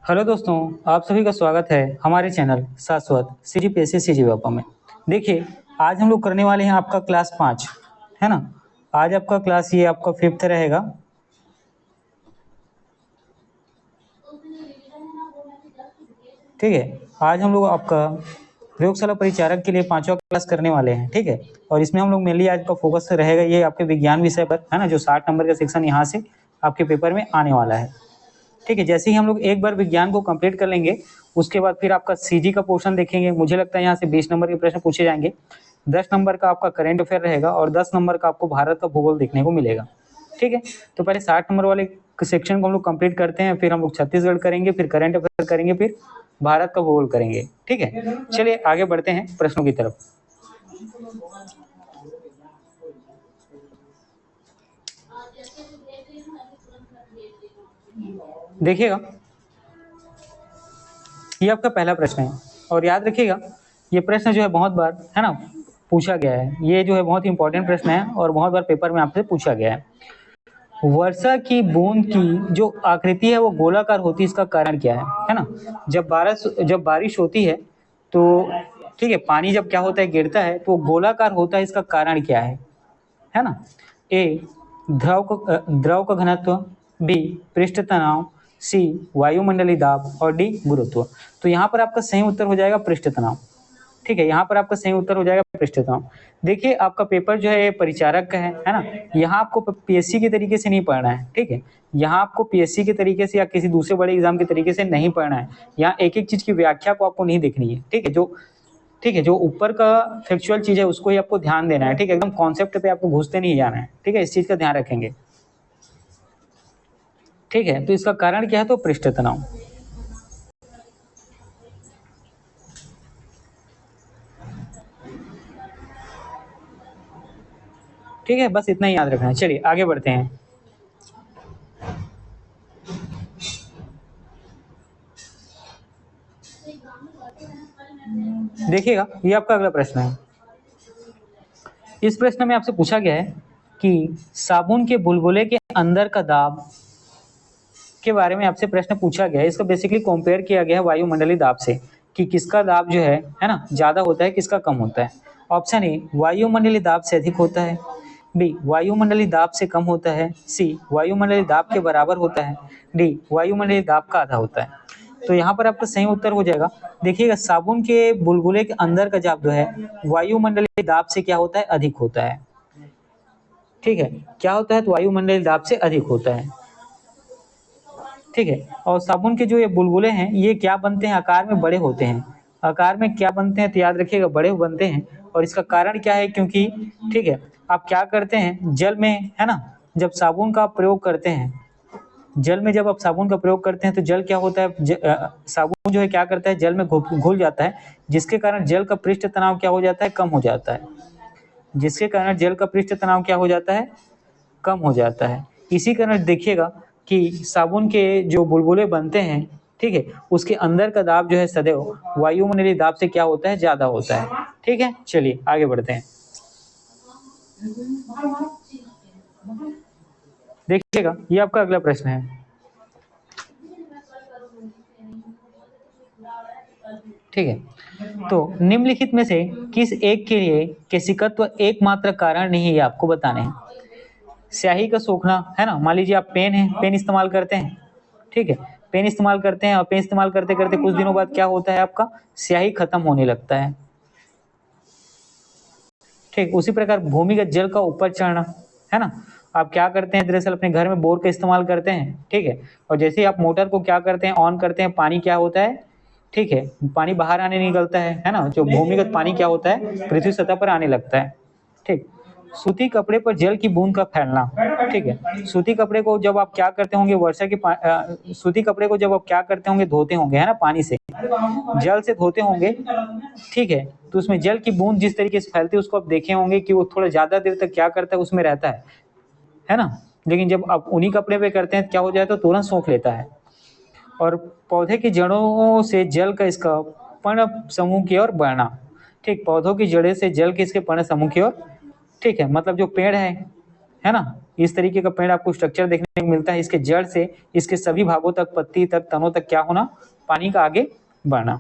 Hello दोस्तों, आप सभी का स्वागत है हमारे चैनल शाश्वत CGPSC CGWAPA में। देखिए, आज हम लोग करने वाले हैं आपका क्लास 5, है ना। आज आपका क्लास ये आपका 5th रहेगा। ठीक है, आज हम लोग आपका प्रयोगशाला परिचारक के लिए 5वां क्लास करने वाले हैं। ठीक है, और इसमें हम लोग मेनली आज का फोकस रहेगा ये आपके विज्ञान विषय पर, है ना, जो 60 नंबर का सेक्शन यहाँ से आपके पेपर में आने वाला है। ठीक है, जैसे ही हम लोग एक बार विज्ञान को कंप्लीट कर लेंगे, उसके बाद फिर आपका सीजी का पोर्शन देखेंगे। मुझे लगता है यहाँ से 20 नंबर के प्रश्न पूछे जाएंगे, 10 नंबर का आपका करंट अफेयर रहेगा और 10 नंबर का आपको भारत का भूगोल देखने को मिलेगा। ठीक है, तो पहले 60 नंबर वाले सेक्शन को हम लोग कंप्लीट करते हैं, फिर हम लोग छत्तीसगढ़ करेंगे, फिर करंट अफेयर करेंगे, फिर भारत का भूगोल करेंगे। ठीक है, चलिए आगे बढ़ते हैं प्रश्नों की तरफ। देखिएगा, ये आपका पहला प्रश्न है और याद रखिएगा, ये प्रश्न जो है बहुत बार, है ना, पूछा गया है। ये जो है बहुत ही इंपॉर्टेंट प्रश्न है और बहुत बार पेपर में आपसे पूछा गया है। वर्षा की बूंद की जो आकृति है वो गोलाकार होती है, इसका कारण क्या है ना। जब बारिश होती है तो ठीक है, पानी जब क्या होता है, गिरता है तो गोलाकार होता है, इसका कारण क्या है ना। ए, द्रव का घनत्व, बी, पृष्ठ तनाव, सी, वायुमंडलीय दाब और डी, गुरुत्व। तो यहाँ पर आपका सही उत्तर हो जाएगा पृष्ठ तनाव। ठीक है, यहाँ पर आपका सही उत्तर हो जाएगा पृष्ठ तनाव। देखिए, आपका पेपर जो है परिचारक का है ना। यहाँ आपको पीएससी के तरीके से नहीं पढ़ना है। ठीक है, यहाँ आपको पीएससी के तरीके से या किसी दूसरे बड़े एग्जाम के तरीके से नहीं पढ़ना है। यहाँ एक एक चीज की व्याख्या को आपको नहीं देखनी है। ठीक है, जो ऊपर का फैक्चुअल चीज है उसको ही आपको ध्यान देना है। ठीक है, एकदम कॉन्सेप्ट पे आपको घुसते नहीं जाना है। ठीक है, इस चीज का ध्यान रखेंगे। ठीक है, तो इसका कारण क्या है, तो पृष्ठ तनाव। ठीक है, बस इतना ही याद रखना है। चलिए आगे बढ़ते हैं। देखिएगा, ये आपका अगला प्रश्न है। इस प्रश्न में आपसे पूछा गया है कि साबुन के बुलबुले के अंदर का दाब के बारे में आपसे प्रश्न पूछा गया है। इसका बेसिकली कंपेयर किया गया है वायुमंडलीय दाब से, कि किसका दाब जो है ना, ज्यादा होता है, किसका कम होता है। ऑप्शन ए, वायुमंडलीय दाब से अधिक होता है, बी, वायुमंडलीय दाब से कम होता है, सी, वायुमंडलीय दाब के बराबर होता है, डी, वायुमंडलीय दाब का आधा होता है। तो यहाँ पर आपका सही उत्तर हो जाएगा। देखिएगा, साबुन के बुलबुले के अंदर का दाब जो है वायुमंडलीय दाब से क्या होता है, अधिक होता है। ठीक है, क्या होता है, तो वायुमंडलीय दाब से अधिक होता है। ठीक है, और साबुन के जो ये बुलबुले हैं ये क्या बनते हैं, आकार में बड़े होते हैं। आकार में क्या बनते हैं, तो याद रखिएगा, बड़े बनते हैं। और इसका कारण क्या है, क्योंकि ठीक है, आप क्या करते हैं जल में, है ना, जब साबुन का प्रयोग करते हैं, जल में जब आप साबुन का प्रयोग करते हैं तो जल क्या होता है, साबुन जो है क्या करता है, जल में घुल जाता है, जिसके कारण जल का पृष्ठ तनाव क्या हो जाता है, कम हो जाता है। जिसके कारण जल का पृष्ठ तनाव क्या हो जाता है, कम हो जाता है। इसी कारण देखिएगा कि साबुन के जो बुलबुले बनते हैं, ठीक है, उसके अंदर का दाब जो है सदैव वायुमंडलीय दाब से क्या होता है, ज्यादा होता है। ठीक है, चलिए आगे बढ़ते हैं। देखिएगा, ये आपका अगला प्रश्न है। ठीक है, तो निम्नलिखित में से किस एक के लिए केशिकत्व एकमात्र कारण नहीं है, ये आपको बताने हैं। स्याही का सोखना, है ना, मान लीजिए आप पेन इस्तेमाल करते हैं। ठीक है, पेन इस्तेमाल करते हैं और पेन इस्तेमाल करते करते कुछ दिनों बाद क्या होता है, आपका स्याही खत्म होने लगता है। ठीक, उसी प्रकार भूमिगत जल का ऊपर चढ़ना, है ना। आप क्या करते हैं, दरअसल अपने घर में बोर का इस्तेमाल करते हैं। ठीक है, और जैसे ही आप मोटर को क्या करते हैं, ऑन करते हैं, पानी क्या होता है, ठीक है, पानी बाहर आने निकलता है ना। जो भूमिगत पानी क्या होता है, पृथ्वी सतह पर आने लगता है। ठीक, सूती कपड़े पर जल की बूंद का फैलना। ठीक है, सूती कपड़े को जब आप क्या करते होंगे, सूती कपड़े को जब आप क्या करते होंगे, धोते होंगे, है ना, पानी से, जल से धोते होंगे। ठीक है, तो उसमें जल की बूंद जिस तरीके से फैलती है उसको आप देखे होंगे कि वो थोड़ा ज्यादा देर तक क्या करता है, उसमें रहता है ना। लेकिन जब आप उन्हीं कपड़े पे करते हैं क्या हो जाए, तो तुरंत सोख लेता है। और पौधे की जड़ों से जल का इसका पर्णक समूह की ओर बढ़ना। ठीक, पौधों की जड़ें से जल के इसके पर्णक समूह की ओर, ठीक है, मतलब जो पेड़ है, है ना। इस तरीके का पेड़ आपको स्ट्रक्चर देखने को मिलता है। इसके जड़ से इसके सभी भागों तक, पत्ती तक, तनों तक क्या होना, पानी का आगे बढ़ना।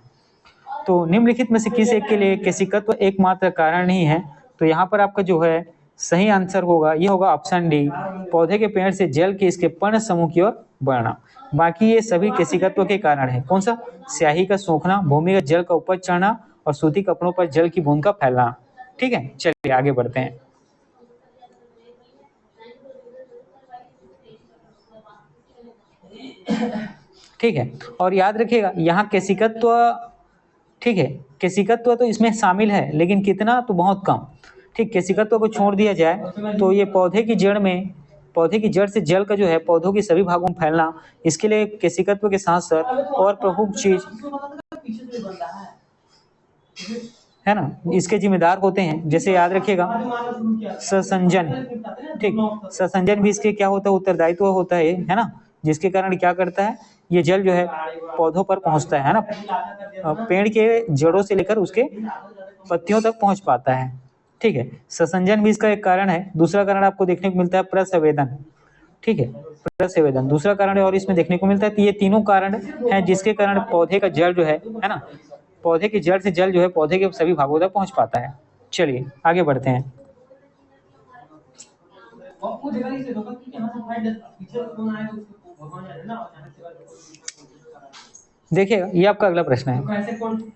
तो निम्नलिखित में से किस एक के लिए केशिकत्व एकमात्र कारण नहीं है? तो यहाँ पर आपका जो है सही आंसर होगा, ये होगा ऑप्शन डी, पौधे के पेड़ से जल के इसके पर्ण समूह की ओर बढ़ना। बाकी ये सभी केशिकत्व के कारण है। कौन सा? स्याही का सूखना, भूमिगत जल का ऊपर चढ़ना और सूती कपड़ों पर जल की बूंद का फैलना। ठीक है, चलिए आगे बढ़ते हैं। ठीक है, और याद रखिएगा यहाँ केशिकत्व, ठीक है, केशिकत्व तो इसमें शामिल है, लेकिन कितना, तो बहुत कम। ठीक, केशिकत्व को छोड़ दिया जाए तो ये पौधे की जड़ में, पौधे की जड़ से जल का जो है पौधों के सभी भागों में फैलना, इसके लिए केशिकत्व के साथ साथ और प्रमुख चीज है ना, इसके जिम्मेदार होते हैं। जैसे याद रखिएगा ससंजन, ठीक, ससंजन भी इसके क्या होता है, उत्तरदायित्व होता है ना, जिसके कारण क्या करता है, ये जल जो है पौधों पर पहुंचता है ना, पेड़ के जड़ों से लेकर उसके पत्तियों तक पहुंच पाता है। ठीक है, ससंजन भी इसका एक कारण है। दूसरा कारण आपको देखने को मिलता है प्रसंवेदन। ठीक है, प्रसंवेदन दूसरा कारण है और इसमें देखने को मिलता है। तो ये तीनों कारण हैं जिसके कारण पौधे का जड़ जो है ना, पौधे की जड़ से जल जो है पौधे के सभी भागों तक पहुंच पाता है। चलिए आगे बढ़ते हैं। देखिए ये आपका अगला प्रश्न है।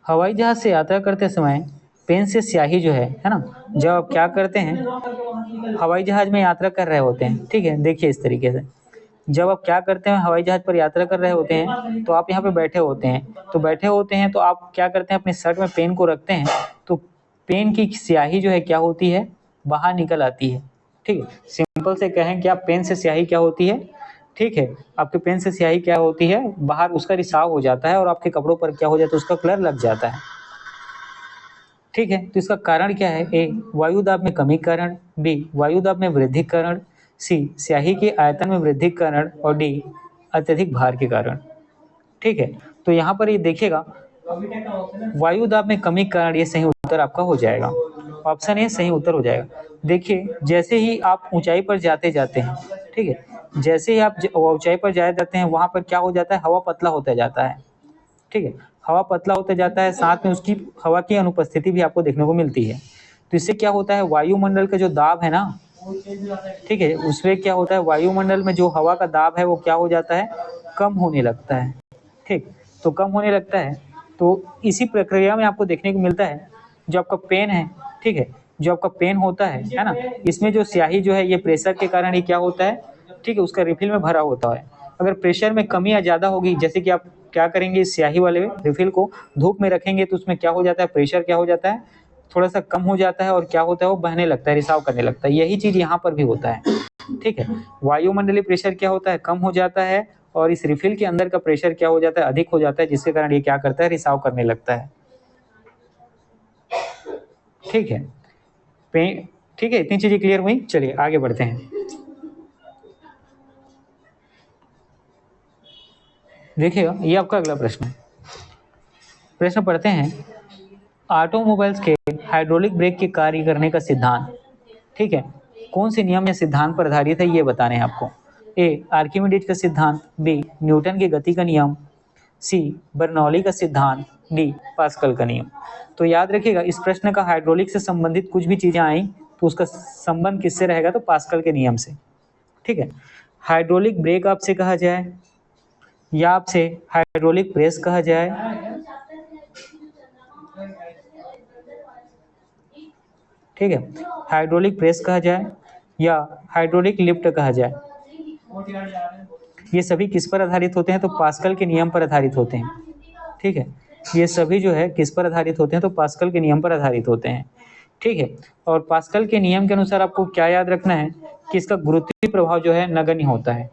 हवाई जहाज से यात्रा करते समय पेन से स्याही जो है ना, जब आप क्या करते हैं, हवाई जहाज में यात्रा कर रहे होते हैं, ठीक है, देखिए इस तरीके से जब आप क्या करते हैं, हवाई जहाज पर यात्रा कर रहे होते हैं, तो आप यहाँ पे बैठे होते हैं, तो बैठे होते हैं तो आप क्या करते हैं, अपने शर्ट में पेन को रखते हैं, तो पेन की स्याही जो है क्या होती है, बाहर निकल आती है। ठीक है, सिंपल से कहें कि आप पेन से स्याही क्या होती है, ठीक है, आपके पेन से स्याही क्या होती है, बाहर उसका रिसाव हो जाता है और आपके कपड़ों पर क्या हो जाता है, उसका कलर लग जाता है। ठीक है, तो इसका कारण क्या है? ए, वायु दाब में कमी के कारण, बी, वायु दाब में वृद्धि के कारण, सी, स्याही के आयतन में वृद्धि के कारण और डी, अत्यधिक भार के कारण। ठीक है, तो यहाँ पर ये देखिएगा वायु दाब में कमी के कारण, ये सही उत्तर आपका हो जाएगा। ऑप्शन ए सही उत्तर हो जाएगा। देखिए जैसे ही आप ऊंचाई पर जाते जाते हैं, ठीक है, जैसे ही आप ऊंचाई पर जाते हैं, वहां पर क्या हो जाता है, हवा पतला होता जाता है। ठीक है, हवा पतला होता जाता है, साथ में उसकी हवा की अनुपस्थिति भी आपको देखने को मिलती है। तो इससे क्या होता है, वायुमंडल का जो दाब है ना, ठीक है, उसमें क्या होता है, वायुमंडल में जो हवा का दाब है वो क्या हो जाता है, कम होने लगता है। ठीक, तो कम होने लगता है, तो इसी प्रक्रिया में आपको देखने को मिलता है जो आपका पेन है, ठीक है, जो आपका पेन होता है ना, इसमें जो स्याही जो है ये प्रेशर के कारण ही क्या होता है, ठीक है, उसका रिफिल में भरा होता है। अगर प्रेशर में कमी या ज़्यादा होगी, जैसे कि आप क्या करेंगे, इस स्याही वाले रिफिल को धूप में रखेंगे तो उसमें क्या हो जाता है, प्रेशर क्या हो जाता है, थोड़ा सा कम हो जाता है और क्या होता है, वो बहने लगता है, रिसाव करने लगता है। यही चीज़ यहाँ पर भी होता है। ठीक है, वायुमंडलीय प्रेशर क्या होता है, कम हो जाता है और इस रिफिल के अंदर का प्रेशर क्या हो जाता है, अधिक हो जाता है, जिसके कारण ये क्या करता है, रिसाव करने लगता है। ठीक है, ठीक है, इतनी चीजें क्लियर हुई। चलिए आगे बढ़ते हैं। देखिएगा ये आपका अगला प्रश्न है। प्रश्न पढ़ते हैं, ऑटोमोबाइल्स के हाइड्रोलिक ब्रेक के कार्य करने का सिद्धांत, ठीक है, कौन से नियम या सिद्धांत पर आधारित है, ये बताने हैं आपको। ए, आर्किमिडीज का सिद्धांत, बी, न्यूटन के गति का नियम, सी, बर्नौली का सिद्धांत, डी, पास्कल का नियम। तो याद रखिएगा इस प्रश्न का हाइड्रोलिक से संबंधित कुछ भी चीजें आई तो उसका संबंध किससे रहेगा, तो पास्कल के नियम से। ठीक है, हाइड्रोलिक ब्रेक आपसे कहा जाए या आपसे हाइड्रोलिक प्रेस कहा जाए, ठीक है, हाइड्रोलिक प्रेस कहा जाए या हाइड्रोलिक लिफ्ट कहा जाए, ये सभी किस पर आधारित होते हैं, तो पास्कल के नियम पर आधारित होते हैं। ठीक है, ये सभी जो है किस पर आधारित होते हैं, तो पास्कल के नियम पर आधारित होते हैं। ठीक है, और पास्कल के नियम के अनुसार आपको क्या याद रखना है कि इसका गुरुत्वीय प्रभाव जो है नगण्य होता है।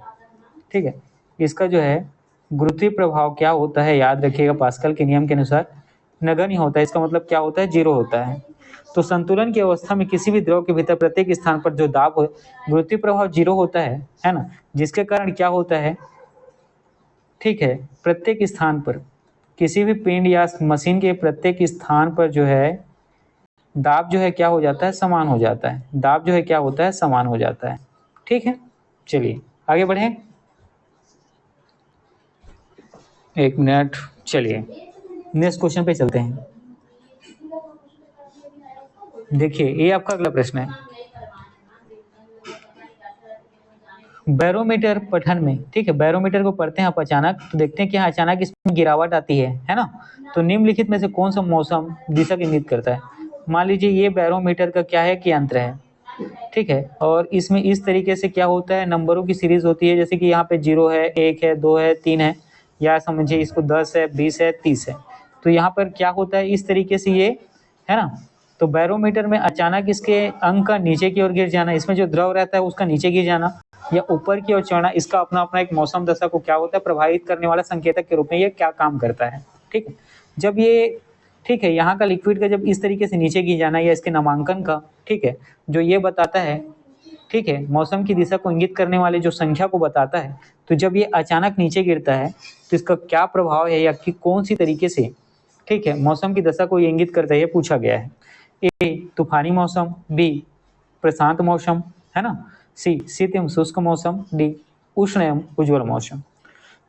ठीक है, इसका जो है गुरुत्वीय प्रभाव क्या होता है, याद रखिएगा पास्कल के नियम के अनुसार नगण्य होता है। इसका मतलब क्या होता है, जीरो होता है। तो संतुलन की अवस्था में किसी भी द्रव के भीतर प्रत्येक स्थान पर जो दाब हो, गुरुत्वीय प्रभाव जीरो होता है ना, जिसके कारण क्या होता है, ठीक है, प्रत्येक स्थान पर किसी भी पिंड या मशीन के प्रत्येक स्थान पर जो है दाब जो है क्या हो जाता है, समान हो जाता है। दाब जो है क्या होता है, समान हो जाता है। ठीक है, चलिए आगे बढ़ें। एक मिनट, चलिए नेक्स्ट क्वेश्चन पे चलते हैं। देखिए ये आपका अगला प्रश्न है। बैरोमीटर पठन में, ठीक है, बैरोमीटर को पढ़ते हैं आप अचानक, तो देखते हैं कि हाँ अचानक इसमें गिरावट आती है ना। तो निम्नलिखित में से कौन सा मौसम दिशा की इंगित करता है। मान लीजिए ये बैरोमीटर का क्या है कि यंत्र है, ठीक है, और इसमें इस तरीके से क्या होता है, नंबरों की सीरीज होती है, जैसे कि यहाँ पे 0 है, 1 है, 2 है, 3 है, या समझिए इसको 10 है, 20 है, 30 है। तो यहाँ पर क्या होता है, इस तरीके से ये है ना। तो बैरोमीटर में अचानक इसके अंक का नीचे की ओर गिर जाना, इसमें जो द्रव रहता है उसका नीचे गिर जाना या ऊपर की ओर चढ़ना, इसका अपना अपना एक मौसम दशा को क्या होता है, प्रभावित करने वाला संकेतक के रूप में ये क्या काम करता है। ठीक है, जब ये, ठीक है, यहाँ का लिक्विड का जब इस तरीके से नीचे गिर जाना या इसके नामांकन का, ठीक है, जो ये बताता है, ठीक है, मौसम की दिशा को इंगित करने वाले जो संख्या को बताता है। तो जब ये अचानक नीचे गिरता है तो इसका क्या प्रभाव है या कि कौन सी तरीके से, ठीक है, मौसम की दशा को ये इंगित करता है, ये पूछा गया है। ए तूफानी मौसम, बी प्रशांत मौसम, है ना, सी शीत एवं शुष्क मौसम, डी उष्ण एवं उज्ज्वल मौसम।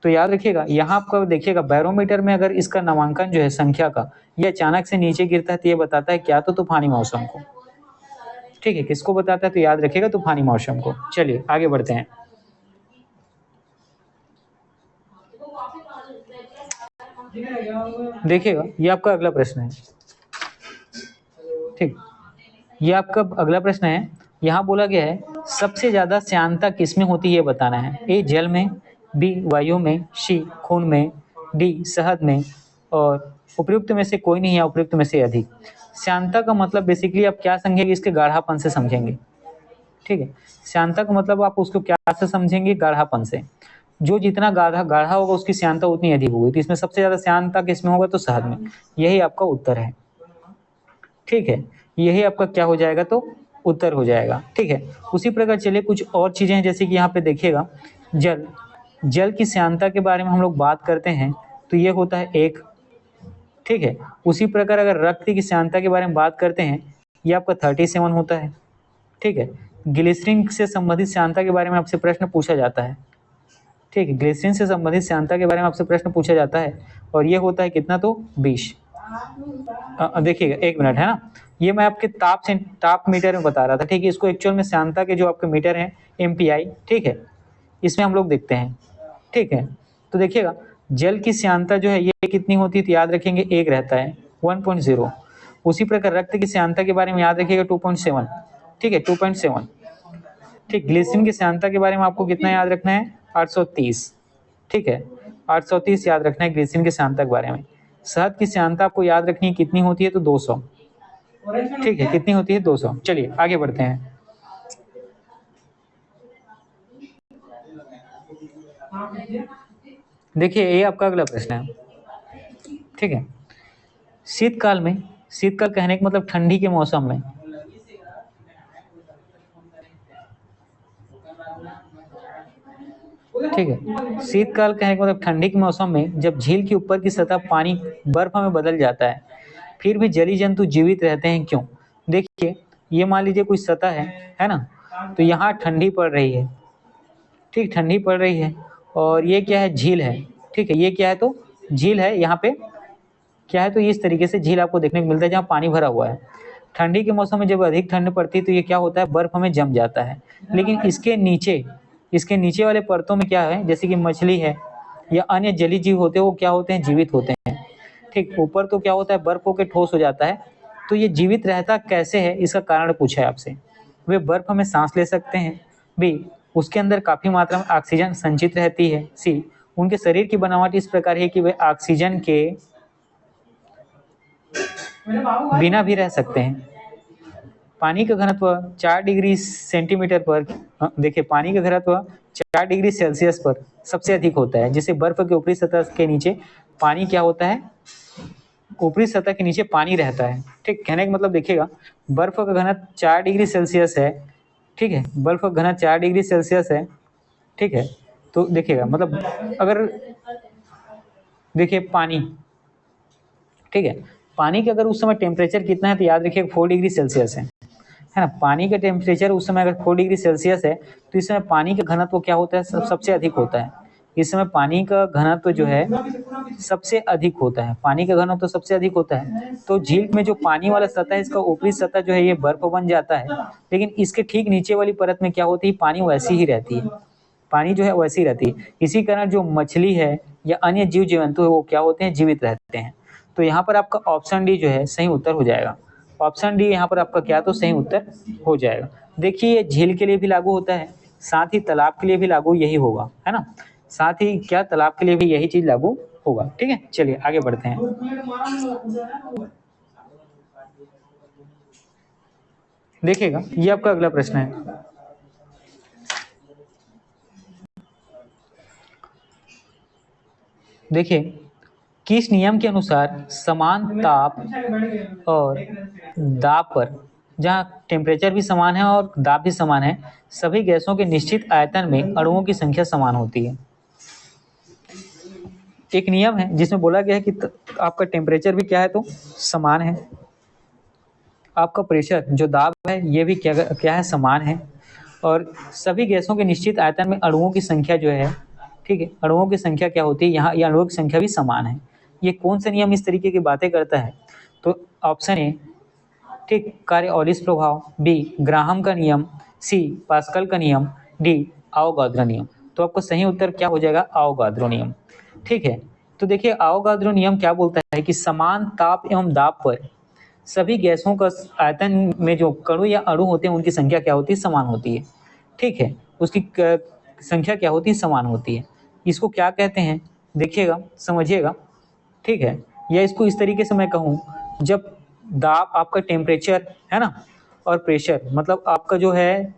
तो याद रखिएगा, यहाँ आपका देखिएगा बैरोमीटर में अगर इसका नामांकन जो है संख्या का, ये अचानक से नीचे गिरता है तो ये बताता है क्या, तो तूफानी मौसम को। ठीक है, किसको बताता है, तो याद रखिएगा तूफानी मौसम को। चलिए आगे बढ़ते हैं। देखिएगा ये आपका अगला प्रश्न है। ठीक, ये आपका अगला प्रश्न है। यहाँ बोला गया है सबसे ज्यादा श्यानता किसमें होती है ये बताना है। ए जल में, बी वायु में, सी खून में, डी शहद में, और उपयुक्त में से कोई नहीं या उपयुक्त में से अधिक। श्यानता का मतलब बेसिकली आप क्या समझेंगे, इसके गाढ़ापन से समझेंगे। ठीक है, श्यानता का मतलब आप उसको क्या से समझेंगे, गाढ़ापन से। जो जितना गाढ़ा गाढ़ा होगा उसकी श्यानता उतनी अधिक होगी। तो इसमें सबसे ज्यादा श्यानता किसमें होगा, तो शहद में। यही आपका उत्तर है। ठीक है, यही आपका क्या हो जाएगा, तो उत्तर हो जाएगा। ठीक है, उसी प्रकार चलिए कुछ और चीजें हैं, जैसे कि यहाँ पे देखिएगा जल, जल की श्यानता के बारे में हम लोग बात करते हैं तो ये होता है 1। ठीक है, उसी प्रकार अगर रक्त की श्यानता के बारे में बात करते हैं, ये आपका 37 होता है। ठीक है, ग्लिसरीन से संबंधित श्यानता के बारे में आपसे प्रश्न पूछा जाता है। ठीक है, ग्लिसरीन से संबंधित श्यानता के बारे में आपसे प्रश्न पूछा जाता है और ये होता है कितना, तो 20। देखिएगा एक मिनट, है ना, ये मैं आपके ताप मीटर में बता रहा था। ठीक है, इसको एक्चुअल में श्यानता के जो आपके मीटर हैं MPI, ठीक है, इसमें हम लोग देखते हैं। ठीक है, तो देखिएगा जल की श्यानता जो है ये कितनी होती है, तो याद रखेंगे 1 रहता है, 1.0। उसी प्रकार रक्त की श्यानता के बारे में याद रखिएगा 2.7। ठीक है, 2.7। ठीक, ग्लिसरीन की श्यानता के बारे में आपको कितना याद रखना है, 830। ठीक है, 830 याद रखना है ग्लिसरीन की श्यानता के बारे में। शहद की श्यानता आपको याद रखनी है कितनी होती है, तो 200। ठीक है, कितनी होती है, 200। चलिए आगे बढ़ते हैं। देखिए ये आपका अगला प्रश्न है। ठीक है, शीतकाल में, शीतकाल कहने का मतलब ठंडी के मौसम में, ठीक है, शीतकाल कहने का मतलब ठंडी के मौसम में जब झील के ऊपर की सतह पानी बर्फ में बदल जाता है, फिर भी जलीय जंतु जीवित रहते हैं, क्यों। देखिए ये मान लीजिए कोई सतह है ना, तो यहाँ ठंडी पड़ रही है, ठीक, ठंडी पड़ रही है, और ये क्या है, झील है। ठीक है, ये क्या है, तो झील है, यहाँ पे क्या है, तो इस तरीके से झील आपको देखने को मिलता है जहाँ पानी भरा हुआ है। ठंडी के मौसम में जब अधिक ठंड पड़ती है तो ये क्या होता है, बर्फ में जम जाता है। लेकिन इसके नीचे वाले परतों में क्या है, जैसे कि मछली है या अन्य जलीय जीव होते हैं, वो क्या होते हैं, जीवित होते हैं। ठीक, ऊपर तो क्या होता है, बर्फ होकर ठोस हो जाता है। तो ये जीवित रहता कैसे है, इसका कारण पूछा है आपसे। वे बर्फ में सांस ले सकते हैं, बी उसके अंदर काफी मात्रा में ऑक्सीजन संचित रहती है, सी उनके शरीर की बनावट इस प्रकार है कि वे ऑक्सीजन के बिना भी रह सकते हैं। पानी का घनत्व 4 डिग्री सेंटीमीटर पर, देखिए पानी का घनत्व 4 डिग्री सेल्सियस पर सबसे अधिक होता है, जिसे बर्फ के ऊपरी सतह के नीचे पानी क्या होता है, ऊपरी सतह के नीचे पानी रहता है। ठीक, कहने का मतलब देखिएगा बर्फ का घनत्व 4 डिग्री सेल्सियस है। ठीक है, बर्फ का घनत्व 4 डिग्री सेल्सियस है। ठीक है, तो देखिएगा मतलब अगर देखिए पानी, ठीक है। पानी का अगर उस समय टेम्परेचर कितना है तो याद रखिए 4 डिग्री सेल्सियस है ना। पानी का टेम्परेचर उस समय अगर 4 डिग्री सेल्सियस है तो इस समय पानी का घनत्व क्या होता है, सबसे अधिक होता है। इस समय पानी का घनत्व जो है सबसे अधिक होता है, पानी का घनत्व सबसे अधिक होता है। तो झील में जो पानी वाला सतह है, इसका ऊपरी सतह जो है ये बर्फ बन जाता है, लेकिन इसके ठीक नीचे वाली परत में क्या होती है, पानी वैसी ही रहती है, पानी जो है वैसी रहती है। इसी कारण जो मछली है या अन्य जीव जंतु है वो क्या होते हैं, जीवित रहते हैं। तो यहाँ पर आपका ऑप्शन डी जो है सही उत्तर हो जाएगा। ऑप्शन डी यहाँ पर आपका क्या तो सही उत्तर हो जाएगा। देखिए ये झील के लिए भी लागू होता है, साथ ही तालाब के लिए भी लागू यही होगा, है ना। साथ ही क्या तालाब के लिए भी यही चीज लागू होगा। ठीक है, चलिए आगे बढ़ते हैं। देखिएगा ये आपका अगला प्रश्न है। देखिए किस नियम के अनुसार समान ताप और दाब पर, जहाँ टेम्परेचर भी समान है और दाब भी समान है, सभी गैसों के निश्चित आयतन में अणुओं की संख्या समान होती है। एक नियम है जिसमें बोला गया है कि आपका टेम्परेचर भी क्या है तो समान है, आपका प्रेशर जो दाब है ये भी क्या है, समान है, और सभी गैसों के निश्चित आयतन में अणुओं की संख्या जो है, ठीक है, अणुओं की संख्या क्या होती है, यहाँ ये अणुओं की संख्या भी समान है। ये कौन सा नियम इस तरीके की बातें करता है, तो ऑप्शन ए, ठीक, कार्योलिस प्रभाव, बी ग्राहम का नियम, सी पास्कल का नियम, डी आओगाद्रो नियम। तो आपका सही उत्तर क्या हो जाएगा, आओगाद्रो नियम। ठीक है, तो देखिए आओगाद्रो नियम क्या बोलता है कि समान ताप एवं दाब पर सभी गैसों का आयतन में जो कणु या अणु होते हैं उनकी संख्या क्या होती है, समान होती है। ठीक है, उसकी संख्या क्या होती है, समान होती है। इसको क्या कहते हैं, देखिएगा समझिएगा। ठीक है, या इसको इस तरीके से मैं कहूँ, जब दाब आपका टेम्परेचर है ना, और प्रेशर मतलब आपका जो है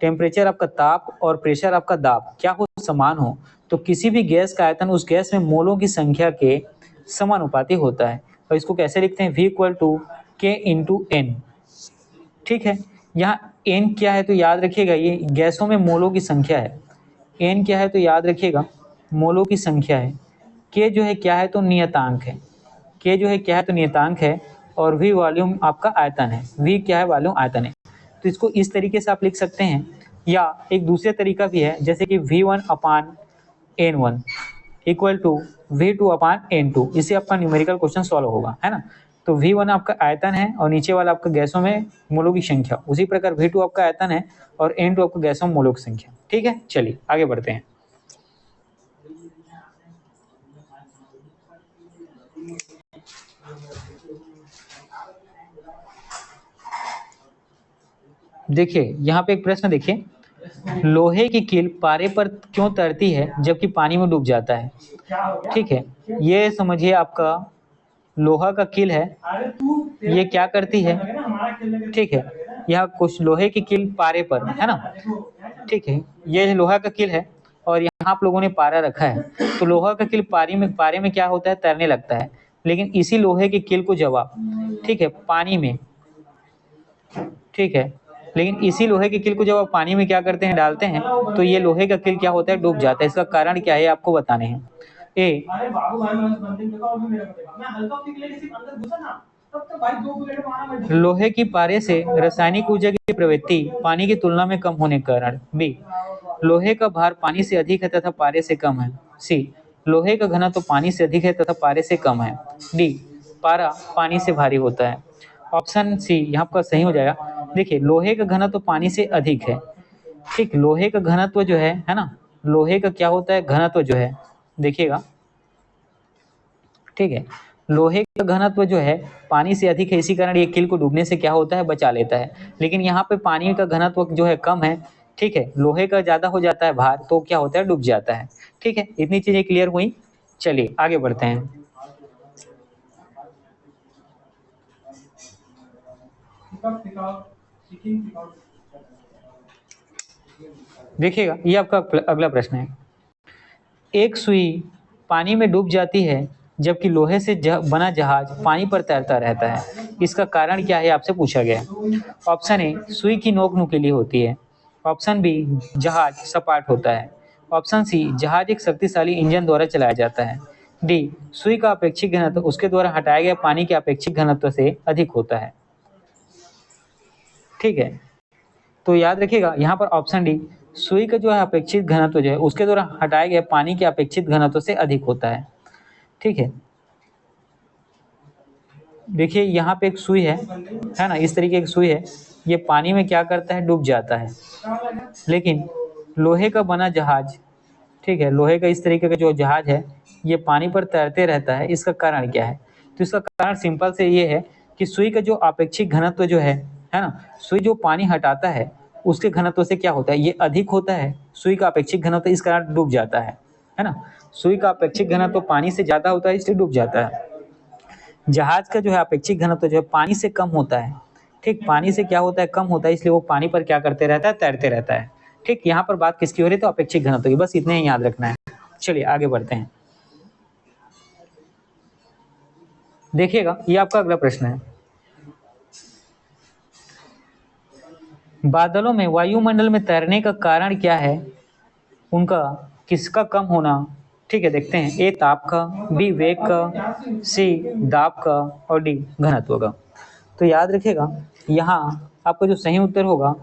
टेम्परेचर आपका ताप और प्रेशर आपका दाब क्या हो, समान हो, तो किसी भी गैस का आयतन उस गैस में मोलों की संख्या के समानुपाती होता है। और इसको कैसे लिखते हैं, V इक्वल टू के इंटू एन। ठीक है, यहाँ एन क्या है तो याद रखिएगा ये गैसों में मोलों की संख्या है। एन क्या है तो याद रखिएगा मोलों की संख्या है। के जो है क्या है तो नियतांक है, के जो है क्या है तो नियतांक है, और वी वॉल्यूम आपका आयतन है, वी क्या है, वॉल्यूम आयतन है। तो इसको इस तरीके से आप लिख सकते हैं, या एक दूसरा तरीका भी है, जैसे कि V1 upon N1 equal to V2 upon N2। इससे आपका न्यूमेरिकल क्वेश्चन सॉल्व होगा, है ना। तो V1 आपका आयतन है और नीचे वाला आपका गैसों में मोलों की संख्या, उसी प्रकार V2 आपका आयतन है और N2 आपका गैसों में मोलों की संख्या। ठीक है, चलिए आगे बढ़ते हैं। देखिए यहाँ पे एक प्रश्न देखिए, लोहे की कील पारे पर क्यों तैरती है जबकि पानी में डूब जाता है। ठीक है, ये समझिए आपका लोहा का कील है, ये क्या करती है, ठीक है, यह कुछ लोहे की कील पारे पर है ना। ठीक है, ये लोहा का कील है और यहाँ आप लोगों ने पारा रखा है, तो लोहा का कील पारे में क्या होता है, तैरने लगता है। लेकिन इसी लोहे की कील को जब आप, ठीक है, पानी में, ठीक है, लेकिन इसी लोहे की कील को जब आप पानी में क्या करते हैं, डालते हैं, तो ये लोहे का कील क्या होता है, डूब जाता है। इसका कारण क्या है आपको बताने हैं। ए, लोहे की पारे से रासायनिक ऊर्जा की प्रवृत्ति पानी की तुलना में कम होने के कारण। बी, लोहे का भार पानी से अधिक है तथा पारे से कम है। सी, लोहे का घनत्व तो पानी से अधिक है तथा पारे से कम है। डी, पारा पानी से भारी होता है। ऑप्शन सी यहाँ पर सही हो जाएगा। देखिए लोहे का घनत्व तो पानी से अधिक है, ठीक, लोहे का घनत्व जो है ना, लोहे का क्या होता है, घनत्व जो है, देखिएगा, ठीक है, लोहे का घनत्व जो है पानी से अधिक है, इसी कारण ये कील को डूबने से क्या होता है, बचा लेता है। लेकिन यहाँ पे पानी का घनत्व जो है कम है, ठीक है, लोहे का ज्यादा हो जाता है भार, तो क्या होता है, डूब जाता है। ठीक है, इतनी चीजें क्लियर हुई। चलिए आगे बढ़ते हैं। देखिएगा ये आपका अगला प्रश्न है। एक सुई पानी में डूब जाती है जबकि लोहे से बना जहाज पानी पर तैरता रहता है, इसका कारण क्या है आपसे पूछा गया। ऑप्शन ए, सुई की नोक नुकीली होती है। ऑप्शन बी, जहाज सपाट होता है। ऑप्शन सी, जहाज एक शक्तिशाली इंजन द्वारा चलाया जाता है। डी सुई का अपेक्षित घनत्व उसके द्वारा हटाया गया पानी के अपेक्षित घनत्व से अधिक होता है। ठीक है, तो याद रखिएगा यहाँ पर ऑप्शन डी सुई का जो है अपेक्षित घनत्व जो है उसके द्वारा हटाए गए पानी के अपेक्षित घनत्व से अधिक होता है। ठीक है, देखिए यहाँ पे एक सुई है ना, इस तरीके की सुई है, ये पानी में क्या करता है, डूब जाता है। लेकिन लोहे का बना जहाज, ठीक है, लोहे का इस तरीके का जो जहाज है ये पानी पर तैरते रहता है, इसका कारण क्या है? तो इसका कारण सिंपल से ये है कि सुई का जो अपेक्षित घनत्व जो है ना, सुई जो पानी हटाता है उसके घनत्व से क्या होता है, ये अधिक होता है सुई का अपेक्षित घनत्व, इस कारण डूब जाता है ना। सुई का अपेक्षित घनत्व पानी से ज्यादा होता है इसलिए डूब जाता है। जहाज का जो है अपेक्षित घनत्व जो है पानी से कम होता है। ठीक, पानी से क्या होता है, कम होता है, इसलिए वो पानी पर क्या करते रहता है, तैरते रहता है। ठीक, यहाँ पर बात किसकी हो रही है, तो अपेक्षित घनत्व की, बस इतने ही याद रखना है। चलिए आगे बढ़ते हैं। देखिएगा ये आपका अगला प्रश्न है, बादलों में वायुमंडल में तैरने का कारण क्या है, उनका किसका कम होना। ठीक है, देखते हैं, ए ताप का, बी वेग का, सी दाब का और डी घनत्व का। तो याद रखिएगा यहाँ आपका जो सही उत्तर होगा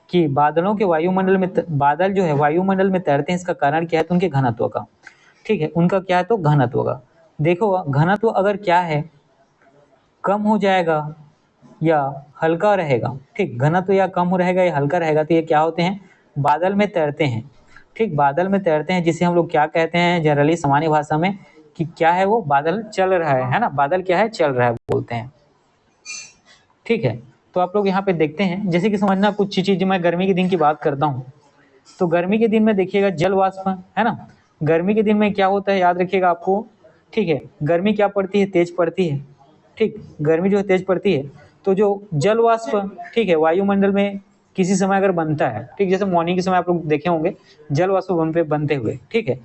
कि बादलों के वायुमंडल में बादल जो है वायुमंडल में तैरते हैं, इसका कारण क्या है, तो उनके घनत्व का। ठीक है, उनका क्या है, तो घनत्व का। देखो घनत्व अगर क्या है, कम हो जाएगा या हल्का रहेगा। ठीक, घनत्व या कम रहेगा या हल्का रहेगा तो ये क्या होते हैं, बादल में तैरते हैं। ठीक, बादल में तैरते हैं, जिसे हम लोग क्या कहते हैं जनरली सामान्य भाषा में कि क्या है, वो बादल चल रहा है ना, बादल क्या है, चल रहा है बोलते हैं। ठीक है, तो आप लोग यहाँ पे देखते हैं, जैसे कि समझना कुछ चीज, मैं गर्मी के दिन की बात करता हूँ, तो गर्मी के दिन में देखिएगा जल वाष्प है ना, गर्मी के दिन में क्या होता है, याद रखिएगा आपको। ठीक है, गर्मी क्या पड़ती है, तेज पड़ती है। ठीक, गर्मी जो है तेज पड़ती है, तो जो जल वाष्प, ठीक है, वायुमंडल में किसी समय अगर बनता है, ठीक, जैसे मॉर्निंग के समय आप लोग देखे होंगे जल वाष्प बनते हुए। ठीक है,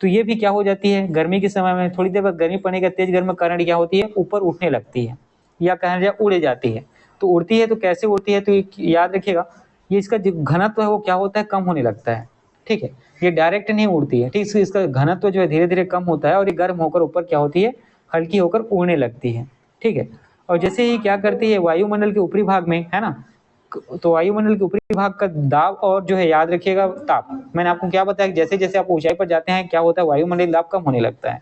तो ये भी क्या हो जाती है, गर्मी के समय में थोड़ी देर बाद गर्मी पड़ने का तेज गर्म कारण क्या होती है, ऊपर उठने लगती है, या कहा जाए उड़े जाती है। तो उड़ती है तो कैसे उड़ती है, तो याद रखिएगा ये इसका जो घनत्व है वो क्या होता है, कम होने लगता है। ठीक है, ये डायरेक्ट नहीं उड़ती है। ठीक, इसका घनत्व जो है धीरे धीरे कम होता है और ये गर्म होकर ऊपर क्या होती है, हल्की होकर उड़ने लगती है। ठीक है, और जैसे ही क्या करती है वायुमंडल के ऊपरी भाग में, है ना, तो वायुमंडल के ऊपरी भाग का दाब और जो है याद रखिएगा ताप, मैंने आपको क्या बताया, जैसे जैसे आप ऊंचाई पर जाते हैं क्या होता है, वायुमंडल दाब कम होने लगता है।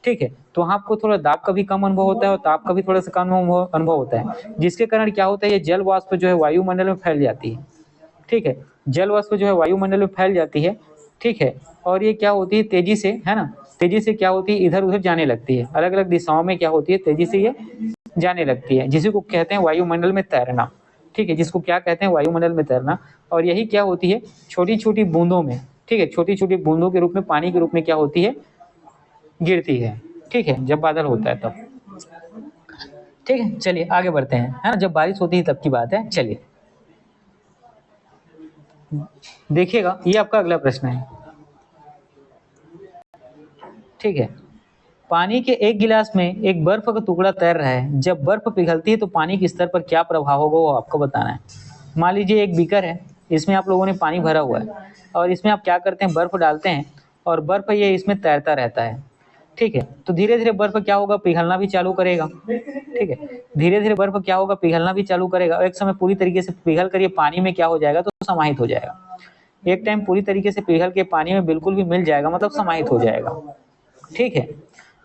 ठीक है, तो वहाँ आपको थोड़ा दाब का भी कम अनुभव होता है और ताप का भी थोड़ा सा कम अनुभव होता है, जिसके कारण क्या होता है, ये जल वाष्प जो है वायुमंडल में फैल जाती है। ठीक है, जल वाष्प जो है वायुमंडल में फैल जाती है। ठीक है, और ये क्या होती है, तेजी से, है ना, तेजी से क्या होती है, इधर उधर जाने लगती है, अलग अलग दिशाओं में क्या होती है, तेजी से ये जाने लगती है, जिसी को कहते हैं वायुमंडल में तैरना। ठीक है, जिसको क्या कहते हैं, वायुमंडल में तैरना। और यही क्या होती है, छोटी छोटी बूंदों में, ठीक है, छोटी छोटी बूंदों के रूप में, पानी के रूप में क्या होती है, गिरती है। ठीक है, जब बादल होता है तब। ठीक है, चलिए आगे बढ़ते हैं, है ना, जब बारिश होती है तब की बात है। चलिए देखिएगा ये आपका अगला प्रश्न है। ठीक है, पानी के एक गिलास में एक बर्फ का टुकड़ा तैर रहा है, जब बर्फ पिघलती है तो पानी के स्तर पर क्या प्रभाव होगा वो आपको बताना है। मान लीजिए एक बीकर है, इसमें आप लोगों ने पानी भरा हुआ है और इसमें आप क्या करते हैं, बर्फ डालते हैं और बर्फ ये इसमें तैरता रहता है। ठीक है, तो धीरे धीरे बर्फ क्या होगा, पिघलना भी चालू करेगा। ठीक है, धीरे धीरे बर्फ क्या होगा, पिघलना भी चालू करेगा और एक समय पूरी तरीके से पिघल कर ये पानी में क्या हो जाएगा, तो समाहित हो जाएगा। एक टाइम पूरी तरीके से पिघल के पानी में बिल्कुल भी मिल जाएगा, मतलब समाहित हो जाएगा। ठीक है,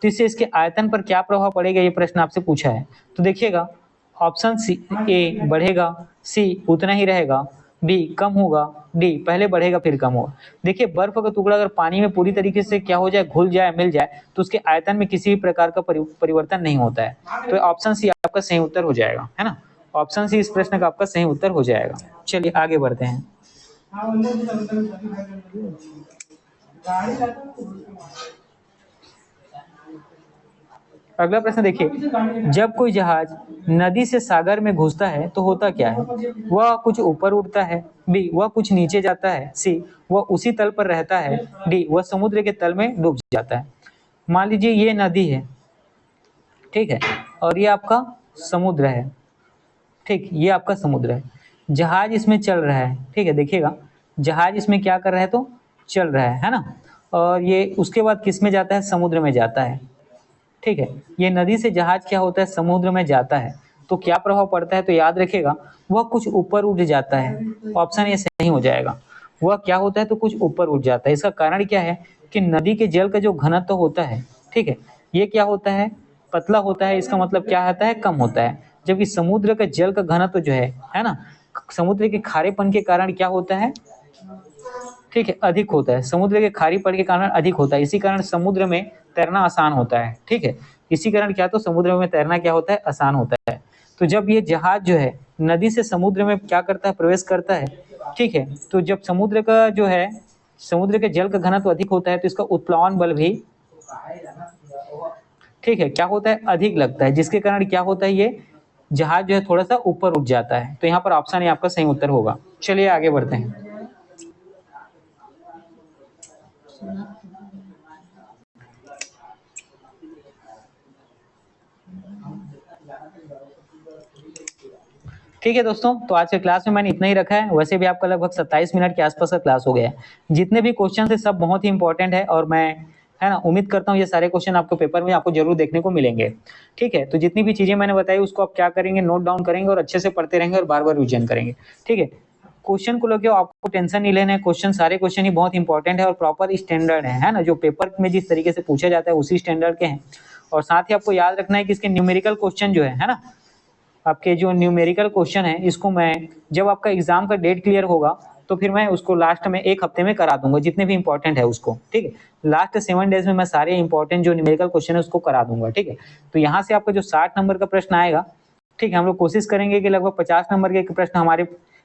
तो इससे इसके आयतन पर क्या प्रभाव पड़ेगा, ये प्रश्न आपसे पूछा है। तो देखिएगा ऑप्शन सी, ए बढ़ेगा, सी उतना ही रहेगा, बी कम होगा, डी पहले बढ़ेगा फिर कम होगा। देखिए बर्फ का टुकड़ा अगर पानी में पूरी तरीके से क्या हो जाए, घुल जाए, मिल जाए, तो उसके आयतन में किसी भी प्रकार का परिवर्तन नहीं होता है। तो ऑप्शन सी आपका सही उत्तर हो जाएगा, है ना, ऑप्शन सी इस प्रश्न का आपका सही उत्तर हो जाएगा। चलिए आगे बढ़ते हैं। अगला प्रश्न देखिए, जब कोई जहाज नदी से सागर में घुसता है तो होता क्या है, वह कुछ ऊपर उड़ता है, बी वह कुछ नीचे जाता है, सी वह उसी तल पर रहता है, डी वह समुद्र के तल में डूब जाता है। मान लीजिए ये नदी है, ठीक है, और ये आपका समुद्र है। ठीक, ये आपका समुद्र है, जहाज इसमें चल रहा है। ठीक है, देखिएगा जहाज इसमें क्या कर रहा है, तो चल रहा है ना, और ये उसके बाद किस में जाता है, समुद्र में जाता है। ठीक है, ये नदी से जहाज क्या होता है, समुद्र में जाता है, तो क्या प्रभाव पड़ता है, तो याद रखिएगा वह कुछ ऊपर उठ जाता है। ऑप्शन ये सही हो जाएगा, वह क्या होता है, तो कुछ ऊपर उठ जाता है। इसका कारण क्या है कि नदी के जल का जो घनत्व होता है, ठीक है, ये क्या होता है, पतला होता है। इसका मतलब क्या होता है, कम होता है। जबकि समुद्र का जल का घनत्व जो है ना, समुद्र के खारेपन के कारण क्या होता है, ठीक है, अधिक होता है। समुद्र के खारीपन के कारण अधिक होता है, इसी कारण समुद्र में तैरना आसान होता है। ठीक है, इसी कारण क्या, तो समुद्र में तैरना क्या होता है, आसान होता है। तो जब ये जहाज जो है नदी से समुद्र में क्या करता है, प्रवेश करता है। ठीक है, तो जब समुद्र का जो है, समुद्र के जल का घनत्व अधिक होता है, तो इसका उत्प्लावन बल भी, ठीक है, क्या होता है, अधिक लगता है, जिसके कारण क्या होता है, ये जहाज जो है थोड़ा सा ऊपर उठ जाता है। तो यहाँ पर ऑप्शन ये आपका सही उत्तर होगा। चलिए आगे बढ़ते हैं। ठीक है दोस्तों, तो आज के क्लास में मैंने इतना ही रखा है। वैसे भी आपका लगभग 27 मिनट के आसपास का क्लास हो गया है। जितने भी क्वेश्चन है सब बहुत ही इंपॉर्टेंट है, और मैं, है ना, उम्मीद करता हूँ ये सारे क्वेश्चन आपको पेपर में आपको जरूर देखने को मिलेंगे। ठीक है, तो जितनी भी चीजें मैंने बताई उसको आप क्या करेंगे, नोट डाउन करेंगे और अच्छे से पढ़ते रहेंगे और बार बार रिविजन करेंगे। ठीक है, क्वेश्चन को लेकर आपको टेंशन नहीं लेना है। क्वेश्चन, सारे क्वेश्चन ही बहुत इंपॉर्टेंट है और प्रॉपर स्टैंडर्ड है ना, जो पेपर में जिस तरीके से पूछा जाता है उसी स्टैंडर्ड के हैं। और साथ ही आपको याद रखना है कि इसके न्यूमेरिकल क्वेश्चन जो है ना, आपके जो न्यूमेरिकल क्वेश्चन है, इसको मैं जब आपका एग्जाम का डेट क्लियर होगा तो फिर मैं उसको लास्ट में 1 हफ्ते में करा दूंगा, जितने भी इंपॉर्टेंट है उसको। ठीक है, लास्ट 7 डेज में मैं सारे इंपॉर्टेंट जो न्यूमेरिकल क्वेश्चन है उसको करा दूंगा। ठीक है, तो यहाँ से आपका जो 60 नंबर का प्रश्न आएगा, ठीक है, हम लोग कोशिश करेंगे कि लगभग 50 नंबर के प्रश्न हमारे,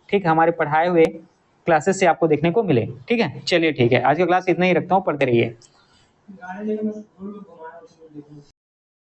ठीक है, हमारे पढ़ाए हुए क्लासेस से आपको देखने को मिले। ठीक है, चलिए ठीक है, आज का क्लास इतना ही रखता हूँ, पढ़ते रहिए।